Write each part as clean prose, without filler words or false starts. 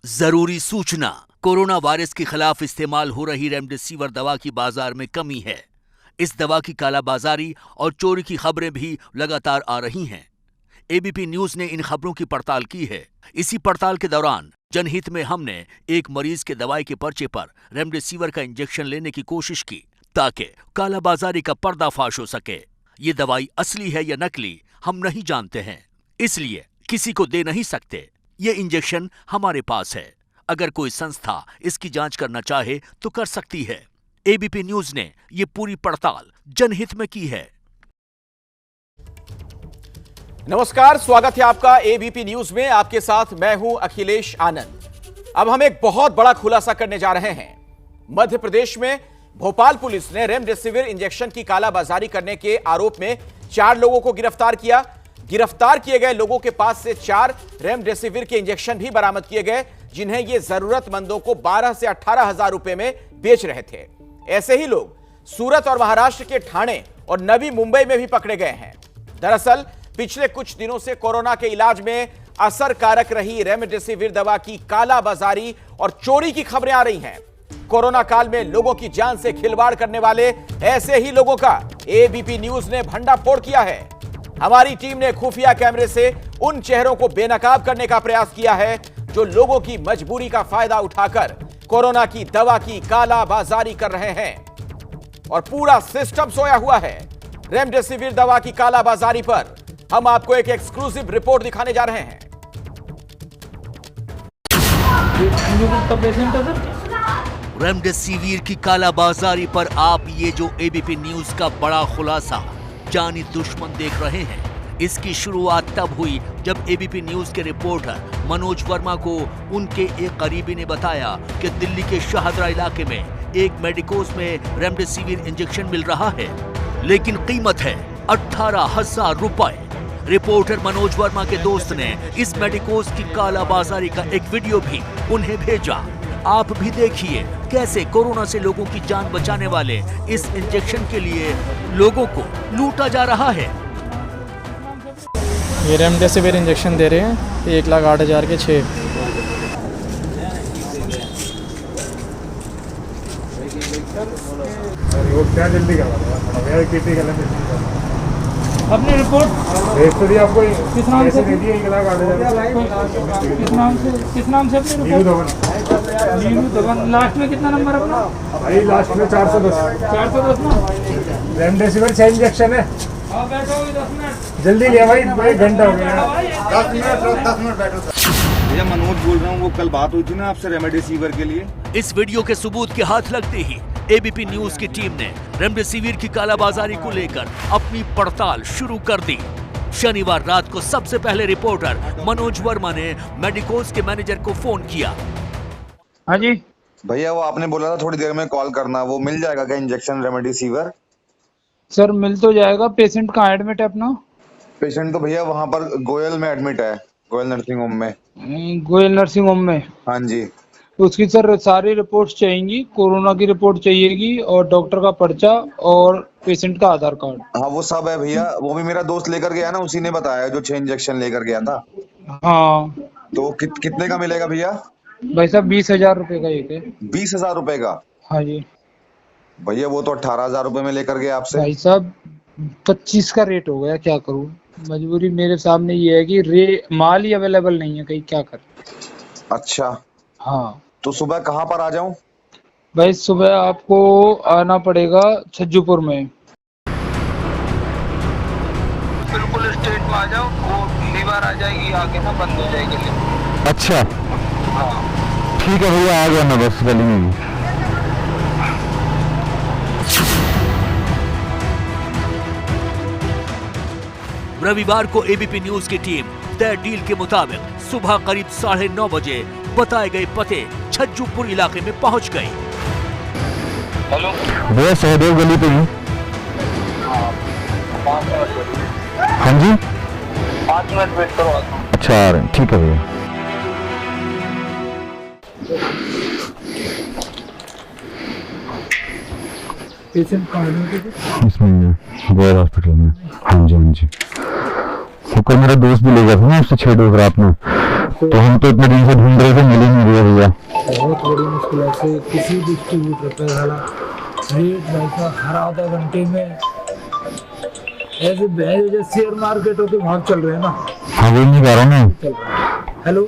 जरूरी सूचना। Corona virus के खिलाफ इस्तेमाल हो रही रेमडेसिविर दवा की बाजार में कमी है। इस दवा की कालाबाजारी और चोरी की खबरें भी लगातार आ रही हैं। एबीपी न्यूज ने इन खबरों की पड़ताल की है। इसी पड़ताल के दौरान जनहित में हमने एक मरीज के दवाई के पर्चे पर रेमडेसिविर का इंजेक्शन लेने की कोशिश की ताकि कालाबाजारी का पर्दाफाश हो सके। ये दवाई असली है या नकली हम नहीं जानते हैं, इसलिए किसी को दे नहीं सकते। ये इंजेक्शन हमारे पास है। अगर कोई संस्था इसकी जांच करना चाहे तो कर सकती है। एबीपी न्यूज ने ये पूरी पड़ताल जनहित में की है। नमस्कार, स्वागत है आपका एबीपी न्यूज में। आपके साथ मैं हूं अखिलेश आनंद। अब हम एक बहुत बड़ा खुलासा करने जा रहे हैं। मध्य प्रदेश में भोपाल पुलिस ने रेमडेसिविर इंजेक्शन की कालाबाजारी करने के आरोप में 4 लोगों को गिरफ्तार किया। गिरफ्तार किए गए लोगों के पास से 4 रेमडेसिविर के इंजेक्शन भी बरामद किए गए, जिन्हें ये जरूरतमंदों को 12 से 18 हजार रुपए में बेच रहे थे। ऐसे ही लोग सूरत और महाराष्ट्र के ठाणे और नवी मुंबई में भी पकड़े गए हैं। दरअसल पिछले कुछ दिनों से कोरोना के इलाज में असरकारक रही रेमडेसिविर दवा की कालाबाजारी और चोरी की खबरें आ रही हैं। कोरोना काल में लोगों की जान से खिलवाड़ करने वाले ऐसे ही लोगों का एबीपी न्यूज ने भंडाफोड़ किया है। हमारी टीम ने खुफिया कैमरे से उन चेहरों को बेनकाब करने का प्रयास किया है जो लोगों की मजबूरी का फायदा उठाकर कोरोना की दवा की कालाबाजारी कर रहे हैं। और पूरा सिस्टम सोया हुआ है। रेमडेसिविर दवा की कालाबाजारी पर हम आपको एक एक्सक्लूसिव रिपोर्ट दिखाने जा रहे हैं। रेमडेसिविर की कालाबाजारी पर आप ये जो एबीपी न्यूज का बड़ा खुलासा जानी दुश्मन देख रहे हैं, इसकी शुरुआत तब हुई जब एबीपी न्यूज के रिपोर्टर मनोज वर्मा को उनके एक करीबी ने बताया कि दिल्ली के शाहदरा इलाके में एक मेडिकोज में रेमडेसिविर इंजेक्शन मिल रहा है, लेकिन कीमत है 18,000 रुपए। रिपोर्टर मनोज वर्मा के दोस्त ने इस मेडिकोज की कालाबाजारी का एक वीडियो भी उन्हें भेजा। आप भी देखिए कैसे कोरोना से लोगों की जान बचाने वाले इस इंजेक्शन के लिए लोगों को लूटा जा रहा है। ये रेमडेसिविर इंजेक्शन दे रहे हैं 1,08,000 के 6। क्या जल्दी अपनी रिपोर्ट भेज तो दिया आपको। किस नाम से? किस नाम से अपनी रिपोर्ट? नीलू धवन। लास्ट में कितना नंबर अपना? भाई लास्ट में 410। 410 ना। रेमडेसिविर 6 इंजेक्शन है। बैठो 10 मिनट जल्दी लिया भाई, 1 घंटा हो गया। 10 मिनट बैठो। भैया मनोज बोल रहा हूँ, वो कल बात हुई थी ना आपसे रेमडेसिविर के लिए। इस वीडियो के सबूत के हाथ लगते ही एबीपी न्यूज की टीम ने रेमडेसिविर की कालाबाजारी को लेकर अपनी पड़ताल शुरू कर दी। शनिवार रात को सबसे पहले रिपोर्टर मनोज वर्मा ने मेडिकोज के मैनेजर को फोन किया। हाँ जी भैया, वो आपने बोला था थोड़ी देर में कॉल करना, वो मिल जाएगा क्या इंजेक्शन रेमडेसिविर? सर मिल तो जाएगा। पेशेंट कहाँ एडमिट है अपना? पेशेंट तो भैया वहाँ पर गोयल में एडमिट है, गोयल नर्सिंग होम में। गोयल नर्सिंग होम में? हाँ जी। उसकी सर सारी रिपोर्ट्स चाहिएगी। कोरोना की रिपोर्ट चाहिएगी और डॉक्टर का पर्चा और पेशेंट का आधार कार्ड। हाँ वो सब है भैया, वो भी मेरा दोस्त लेकर गया ना, उसी ने बताया जो 6 इंजेक्शन लेकर गया था। हाँ तो कितने का मिलेगा भैया? भाई साहब 20,000 रुपए का एक है। 20,000 रुपए का? हाँ जी भैया वो तो 18,000 रुपए में लेकर गया आपसे। भाई साहब 25 का रेट हो गया, क्या करूँ। मजबूरी मेरे सामने ये है कि माल ही अवेलेबल नहीं है, कहीं क्या कर। अच्छा हाँ तो सुबह कहाँ पर आ जाऊँ? भाई सुबह आपको आना पड़ेगा छज्जूपुर में। बिल्कुल स्ट्रेट में आ जाओ, वो दीवार आ जाएगी, आगे ना बंद हो जाएगी लिफ्ट। अच्छा हाँ ठीक है भैया, आ गया मैं बस गली में। रविवार को एबीपी न्यूज की टीम तय डील के मुताबिक सुबह करीब 9:30 बजे बताए गए पते छज्जूपुर इलाके में पहुंच गई। हेलो भैया सहदेव गली पे ही। हाँ जी 5 मिनट वेट करो, आता हूँ। अच्छा आ रहे हैं, ठीक है भैया। पेशेंट कहाँ है? इसमें गोयल हॉस्पिटल में। हाँ जी हाँ जी। वो कल मेरा दोस्त भी ले गया था ना उससे 6 डोज रात में, तो हम तो इतने दिन से ढूंढ रहे थे, मिल ही नहीं रहे से किसी डिस्ट्रीब्यूटर पे साला रेट भाई का हर आधा घंटे में ऐसे बहन जो शेयर मार्केटों के भाव चल रहे हैं ना, हाँ वो नहीं कह रहा हूँ चल रहा है। हेलो,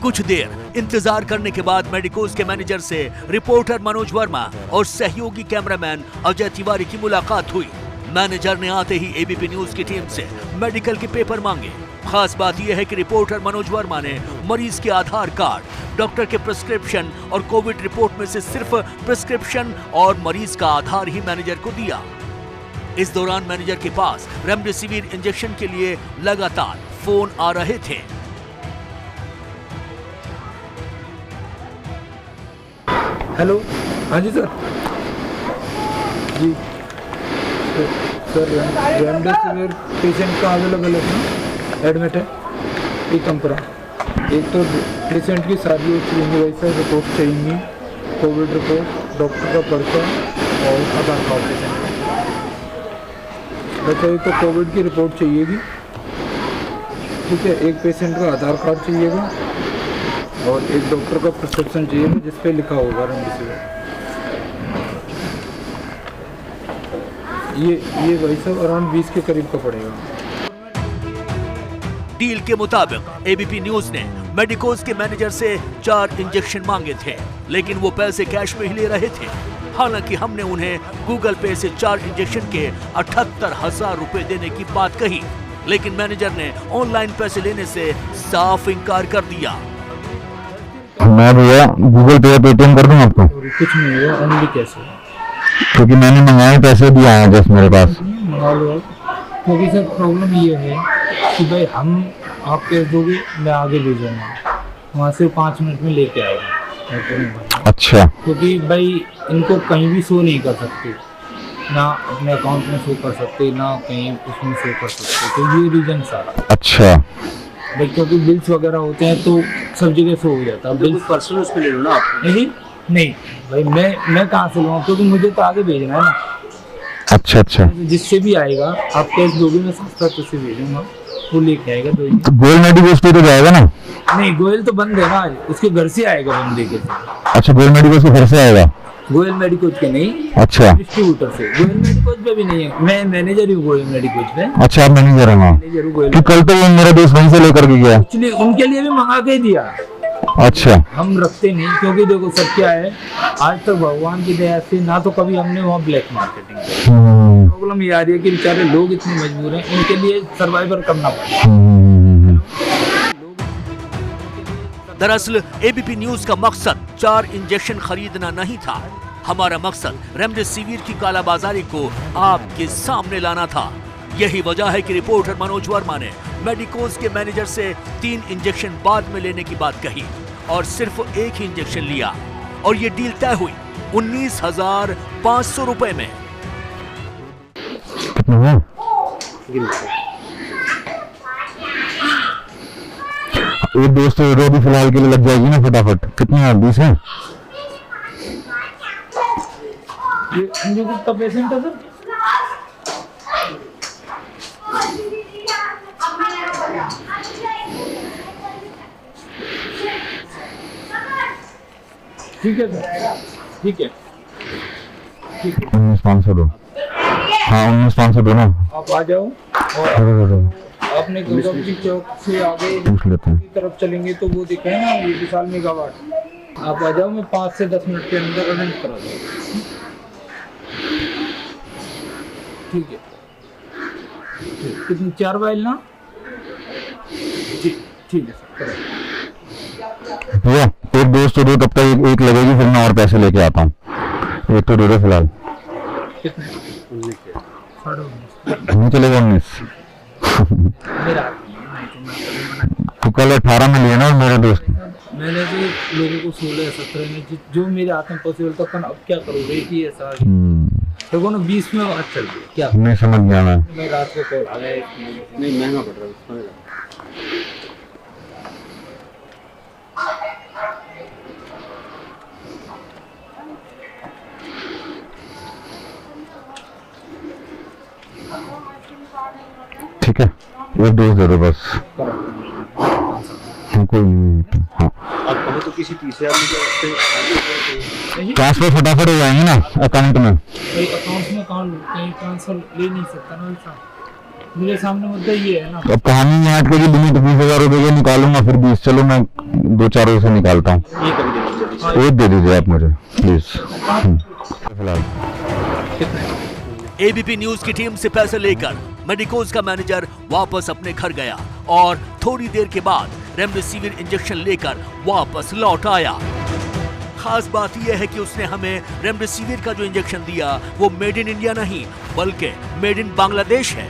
कुछ देर इंतजार करने के बाद मेडिकोज के मैनेजर से रिपोर्टर मनोज वर्मा और सहयोगी कैमरामैन अजय तिवारी की मुलाकात हुई। मैनेजर ने आते ही एबीपी न्यूज की टीम से मेडिकल के पेपर मांगे। खास बात यह है कि रिपोर्टर मनोज वर्मा ने मरीज के आधार कार्ड, डॉक्टर के प्रिस्क्रिप्शन और कोविड रिपोर्ट में से सिर्फ प्रिस्क्रिप्शन और मरीज का आधार ही मैनेजर को दिया। इस दौरान मैनेजर के पास रेमडेसिविर इंजेक्शन के लिए लगातार फोन आ रहे थे। हेलो, हाँ जी सर। जी सर, रेमडेसिविर पेशेंट का अवेलेबल है ना, एडमिट है, एक कंपरा। एक तो पेशेंट की सारी वो चाहिए वैसा रिपोर्ट चाहिए, कोविड रिपोर्ट, डॉक्टर का पर्चा और आधार कार्ड पेशेंट का। अच्छा, एक तो कोविड की रिपोर्ट चाहिएगी, ठीक है, एक पेशेंट का आधार कार्ड चाहिएगा और एक डॉक्टर का प्रिस्क्रिप्शन चाहिए जिस पे लिखा होगा रेमडेसिविर। ये भाई साहब अराउंड 20 के करीब का पड़ेगा। डील के मुताबिक एबीपी न्यूज ने मेडिकोज के मैनेजर से 4 इंजेक्शन मांगे थे, लेकिन वो पैसे कैश में ही ले रहे थे। हालांकि हमने उन्हें गूगल पे से 4 इंजेक्शन के 78,000 रुपए देने की बात कही, लेकिन मैनेजर ने ऑनलाइन पैसे लेने से साफ इनकार कर दिया। मैं भैया गूगल पे या पेटीएम कर दूं आपको? कुछ नहीं हुआ, ओनली कैसे, क्योंकि मैंने मंगाए, पैसे भी आए हैं जस्ट मेरे पास। मंगा लो आप। क्योंकि सर प्रॉब्लम ये है कि भाई हम आप कैश दोगे, मैं आगे भेजूंगा, वहाँ से 5 मिनट में लेके आएगा। अच्छा, क्योंकि भाई इनको कहीं भी शो नहीं कर सकते, ना अपने अकाउंट में शो कर सकते, ना कहीं उसमें शो कर सकते, तो ये रीजन सारा। अच्छा भाई क्योंकि बिल्स वगैरह होते हैं तो सब जगह शो हो जाता है। बिल्स पर्सनल उस पे ले लो ना आप। नहीं भाई, मैं कहाँ से लूँगा, क्योंकि मुझे तो आगे भेजना है ना। अच्छा अच्छा, जिससे भी आएगा आप कैश दोगे, मैं सस्ता तुझसे भेजूंगा, वो लेके आएगा। तो गोयल मेडिकोज पे तो जाएगा ना? नहीं, गोयल तो बंद है ना, उसके घर से आएगा बंदे के। अच्छा, गोयल मेडिकोज के घर से आएगा? गोयल मेडिकोज के नहीं, अच्छा, डिस्ट्रीब्यूटर से। गोयल मेडिकोज पे भी नहीं है, मैं मैनेजर हूँ गोयल मेडिकोज पे। अच्छा, आप मैनेजर हैं? मैनेजर हूँ गोयल। तो कल तो वो मेरा दोस्त वहीं से लेकर के गया। एक्चुअली उनके लिए भी मंगा के दिया। अच्छा, हम रखते नहीं, क्योंकि देखो सर क्या है, आज तक भगवान की दया से ना तो कभी हमने वहाँ ब्लैक मार्केटिंग की। प्रॉब्लम ये आ रही है कि बेचारे लोग इतने मजबूर हैं, उनके लिए सर्वाइवर करना पड़ता है। दरअसल एबीपी न्यूज का मकसद 4 इंजेक्शन खरीदना नहीं था। हमारा मकसद रेमडेसिविर की कालाबाजारी को आपके सामने लाना था। यही वजह है कि रिपोर्टर मनोज वर्मा ने मेडिकोज के मैनेजर से 3 इंजेक्शन बाद में लेने की बात कही और सिर्फ एक ही इंजेक्शन लिया, और ये डील तय हुई 19,500 रुपए में। एक दोस्त तो भी फिलहाल के लिए लग जाएगी ना फटाफट। कितनी है? 20 है। ये कितना पेशेंट है सर? ठीक है सर, ठीक है। 19,500 दो। हाँ 19,500 दो ना। आप आ जाओ और अपने गंगावती चौक से आगे पूछ लेते हैं। की तरफ चलेंगे तो वो दिखा है ना, ये विशाल मेगावाट। आप आ जाओ, मैं 5 से 10 मिनट के अंदर अरेंज करा दूँगा। ठीक है, कितनी 4 वाइल ना? ठीक है सर। भैया एक दोस्त तो दो, तब तक एक लगेगी, फिर मैं और पैसे लेके आता हूँ। एक तो दो फिलहाल। कितने? 19 नहीं चलेगा 19? मेरा तो कल 18 में लिया ना मेरे दोस्त। मैंने तो लोगों को 16-17 में जो मेरे हाथ में पॉसिबल था, पर अब क्या करूँ, रेट ही ऐसा देखो ना, 20 में बात चल रही है। क्या नहीं समझ गया मैं रात को कॉल आ गया, नहीं महंगा पड़ रहा है। ठीक है, एक डोज दे दो बस। कोई नहीं। हाँ आप कहो तो किसी तीसरे आदमी को ट्रांसफर फटाफट हो जाएंगे ना अकाउंट में। भाई अकाउंट में कहीं ट्रांसफर ले नहीं सकता ना ऐसा, मेरे सामने मुद्दा ये है ना। अब कहानी में आज के लिमिट 20,000 रुपए की निकालूंगा, फिर 20 चलो मैं 2-4 से निकालता हूँ। एक दे दीजिए आप मुझे प्लीज फिलहाल। एबीपी न्यूज की टीम से पैसे लेकर मेडिकोज का मैनेजर वापस अपने घर गया और थोड़ी देर के बाद रेमडेसिविर इंजेक्शन लेकर वापस लौट आया। खास बात यह है कि उसने हमें रेमडेसिविर का जो इंजेक्शन दिया वो मेड इन इंडिया नहीं बल्कि मेड इन बांग्लादेश है।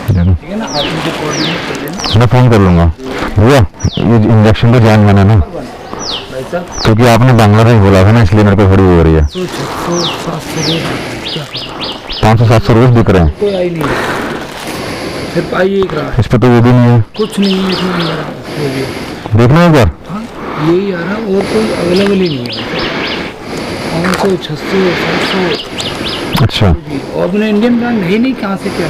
ठीक है ना, आप मुझे कोऑर्डिनेट कर लेना। मैं फोन कर लूंगा भैया, ये इंजेक्शन तो जान मैंने ना, भाई साहब क्योंकि आपने बांग्लादेश बोला था ना इसलिए मेरे पे खड़ी हो रही है। 500-700 रोज दिख रहे हैं, कोई आई नहीं है, सिर्फ आई एक रहा है, इस पे तो वो भी नहीं है। कुछ नहीं है इसमें नहीं आ रहा। देख लो एक बार। हाँ यही आ रहा है और कोई अवेलेबल ही नहीं है। 500, 600, 700 अच्छा और अपने इंडियन ब्रांड है नहीं, कहाँ से क्या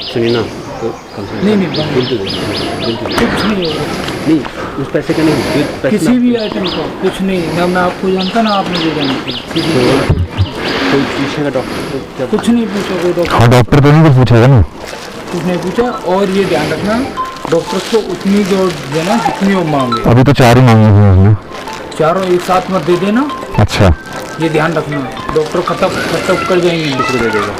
सुनिए ना तो नहीं नहीं बिल तो दे कुछ नहीं होगा, नहीं उस पैसे का नहीं, पैसे किसी भी आइटम का कुछ नहीं। ना मैं आपको जानता ना आप मुझे जानते, कोई पूछेगा डॉक्टर कुछ नहीं पूछा कोई डॉक्टर, हाँ डॉक्टर तो नहीं कुछ पूछेगा ना। कुछ नहीं पूछा। और ये ध्यान रखना डॉक्टर को उतनी जो देना जितनी वो मांगे। अभी तो 4 ही मांगे हैं उसने। चारों एक साथ मत दे देना, अच्छा ये ध्यान रखना, डॉक्टर खत्म कर जाएंगे, दूसरे दे देगा।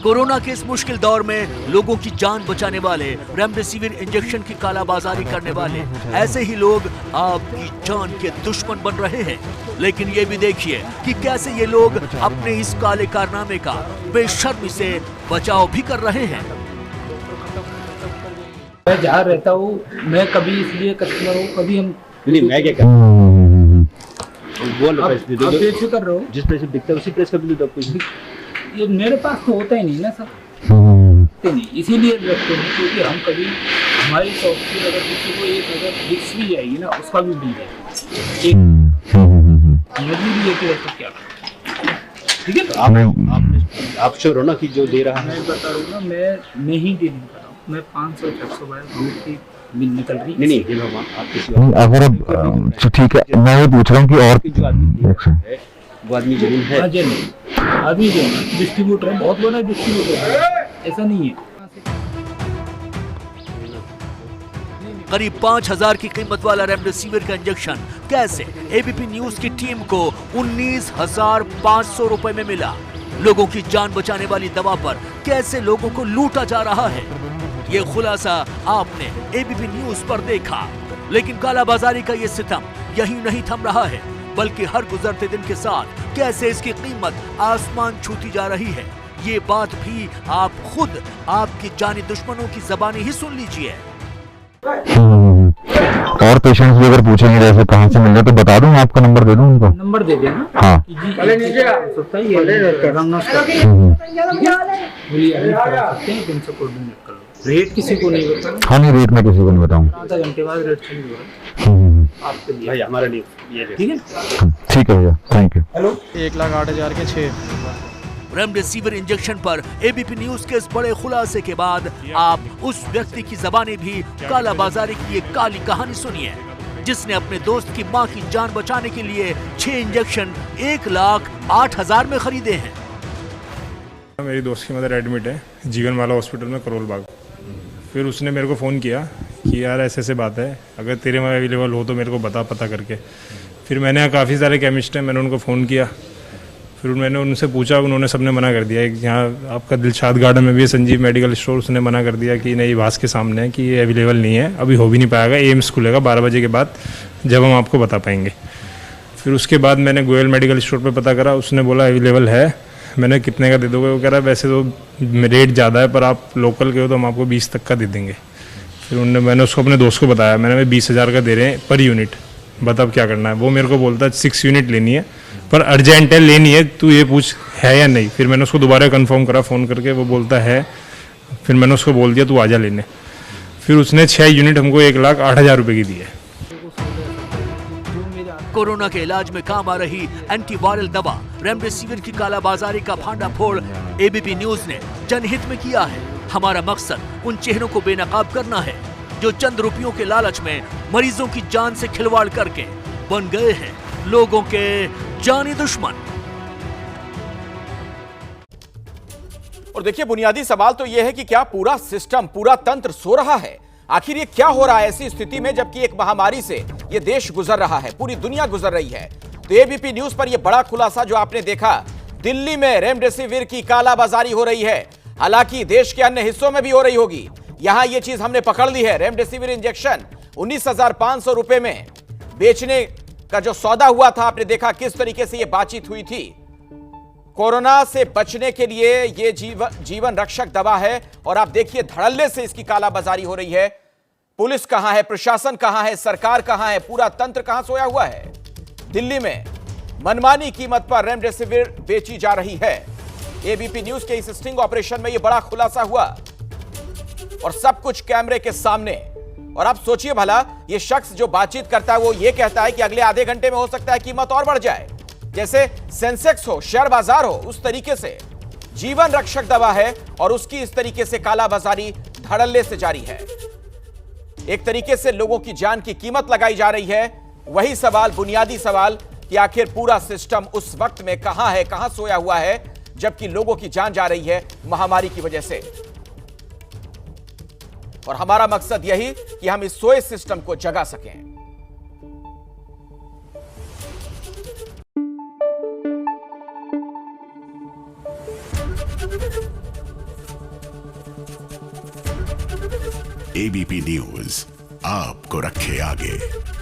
कोरोना के इस मुश्किल दौर में लोगों की जान बचाने वाले रेमडेसिविर इंजेक्शन की कालाबाजारी करने वाले ऐसे ही लोग आपकी जान के दुश्मन बन रहे हैं। लेकिन ये भी देखिए कि कैसे ये लोग अपने इस काले कारनामे का बेशर्मी से बचाव भी कर रहे हैं। मैं जहाँ रहता हूँ मैं कभी इसलिए कस्टमर हूँ, कभी हम नहीं मैं क्या कर बोल आप पैसे दे दो, बेच कर रहे हो, जिस प्लेस पे बिकता है उसी प्लेस का बिल दे दो आपको। ये मेरे पास तो होता ही नहीं ना सर, होते नहीं, इसीलिए रखते हैं क्योंकि हम कभी हमारी शॉप की अगर किसी को एक अगर बिक्स भी जाएगी ना उसका भी बिल जाएगा, एक मजबूरी है कि ऐसा क्या ठीक है। तो आप श्योर हो ना कि जो दे रहा है? मैं बता रहा हूँ ना, मैं नहीं दे नहीं कर रहा हूँ, मैं 500-600 बार दूध की बिल निकल रही। नहीं ये लो आप किसी अगर अब तो ठीक है, मैं ये पूछ रहा हूँ कि और जो आदमी है वो आदमी जमीन है हाँ जी आदमी जो है डिस्ट्रीब्यूटर है, बहुत बड़ा डिस्ट्रीब्यूटर है, ऐसा नहीं है। करीब 5,000 की कीमत वाला रेमडेसिविर का इंजेक्शन कैसे एबीपी न्यूज की टीम को 19,500 रुपए में मिला? लोगों की जान बचाने वाली दवा पर कैसे लोगों को लूटा जा रहा है, ये खुलासा आपने एबीपी न्यूज पर देखा। लेकिन कालाबाजारी का ये सितम यही नहीं थम रहा है, बल्कि हर गुजरते दिन के साथ कैसे इसकी कीमत आसमान छूती जा रही है, ये बात भी आप खुद आपकी जानी दुश्मनों की ज़बानी ही सुन लीजिए। और पेशेंट्स भी अगर पूछेंगे जैसे कहाँ से मिल रहा तो बता दूं, आपका नंबर दे दूं उनको? नंबर दे देना। हाँ बोलिए रेट किसी को नहीं बताना। हाँ नहीं रेट मैं किसी को नहीं बताऊँ, आधा घंटे बाद रेट चेंज होगा आपके लिए, भाई हमारा नहीं ये ठीक है। ठीक है भैया, थैंक यू। 1,08,000 के 6। रेमडेसिविर इंजेक्शन पर एबीपी न्यूज के इस बड़े खुलासे के बाद आप उस व्यक्ति की ज़बानी भी कालाबाजारी की एक काली कहानी सुनिए, जिसने अपने दोस्त की मां की जान बचाने के लिए 6 इंजेक्शन 1,08,000 में खरीदे हैं। मेरी दोस्त की मदर एडमिट है जीवनमाला हॉस्पिटल में करोल बाग। फिर उसने मेरे को फ़ोन किया कि यार ऐसे ऐसे बात है, अगर तेरे में अवेलेबल हो तो मेरे को बता पता करके। फिर मैंने काफ़ी सारे केमिस्ट हैं, मैंने उनको फ़ोन किया, फिर मैंने उनसे पूछा, उन्होंने सबने मना कर दिया कि यहाँ आपका दिलशाद गार्डन में भी है संजीव मेडिकल स्टोर, उसने मना कर दिया कि नहीं भास के सामने है कि ये अवेलेबल नहीं है, अभी हो भी नहीं पाएगा, एम्स खुलेगा 12 बजे के बाद जब हम आपको बता पाएंगे। फिर उसके बाद मैंने गोयल मेडिकल स्टोर पर पता करा, उसने बोला अवेलेबल है। मैंने कितने का दे दोगे? वो कह रहा है वैसे तो रेट ज़्यादा है पर आप लोकल के हो तो हम आपको 20 तक का दे देंगे। फिर मैंने उसको अपने दोस्त को बताया, मैंने 20,000 का दे रहे हैं पर यूनिट, बता अब क्या करना है। वो मेरे को बोलता है 6 यूनिट लेनी है पर अर्जेंट है, लेनी है, तू ये पूछ है या नहीं। फिर मैंने उसको दोबारा कंफर्म करा फ़ोन करके, वो बोलता है। फिर मैंने उसको बोल दिया तू आजा लेने। फिर उसने 6 यूनिट हमको 1,08,000 रुपये की दी है। कोरोना के इलाज में काम आ रही एंटीवायरल दवा रेमडेसिविर की कालाबाजारी का भांडाफोड़ एबीपी न्यूज ने जनहित में किया है। हमारा मकसद उन चेहरों को बेनकाब करना है जो चंद रुपयों के लालच में मरीजों की जान से खिलवाड़ करके बन गए हैं लोगों के जानी दुश्मन। और देखिए, बुनियादी सवाल तो यह है कि क्या पूरा सिस्टम, पूरा तंत्र सो रहा है? आखिर ये क्या हो रहा है ऐसी स्थिति में जबकि एक महामारी से ये देश गुजर रहा है, पूरी दुनिया गुजर रही है। तो एबीपी न्यूज पर यह बड़ा खुलासा जो आपने देखा, दिल्ली में रेमडेसिविर की कालाबाजारी हो रही है। हालांकि देश के अन्य हिस्सों में भी हो रही होगी। यहां यह चीज हमने पकड़ ली है। रेमडेसिविर इंजेक्शन 19,500 रुपए में बेचने का जो सौदा हुआ था, आपने देखा किस तरीके से यह बातचीत हुई थी। कोरोना से बचने के लिए यह जीवन रक्षक दवा है और आप देखिए धड़ल्ले से इसकी कालाबाजारी हो रही है। पुलिस कहां है, प्रशासन कहां है, सरकार कहां है, पूरा तंत्र कहां सोया हुआ है? दिल्ली में मनमानी कीमत पर रेमडेसिविर बेची जा रही है। एबीपी न्यूज के इस स्टिंग ऑपरेशन में यह बड़ा खुलासा हुआ और सब कुछ कैमरे के सामने। और आप सोचिए भला, यह शख्स जो बातचीत करता है वो ये कहता है कि अगले आधे घंटे में हो सकता है कीमत और बढ़ जाए, जैसे सेंसेक्स हो, शेयर बाजार हो, उस तरीके से जीवन रक्षक दवा है और उसकी इस तरीके से कालाबाजारी धड़ल्ले से जारी है। एक तरीके से लोगों की जान की कीमत लगाई जा रही है। वही सवाल, बुनियादी सवाल कि आखिर पूरा सिस्टम उस वक्त में कहां है, कहां सोया हुआ है जबकि लोगों की जान जा रही है महामारी की वजह से। और हमारा मकसद यही कि हम इस सोए सिस्टम को जगा सकें। एबीपी न्यूज आपको रखे आगे।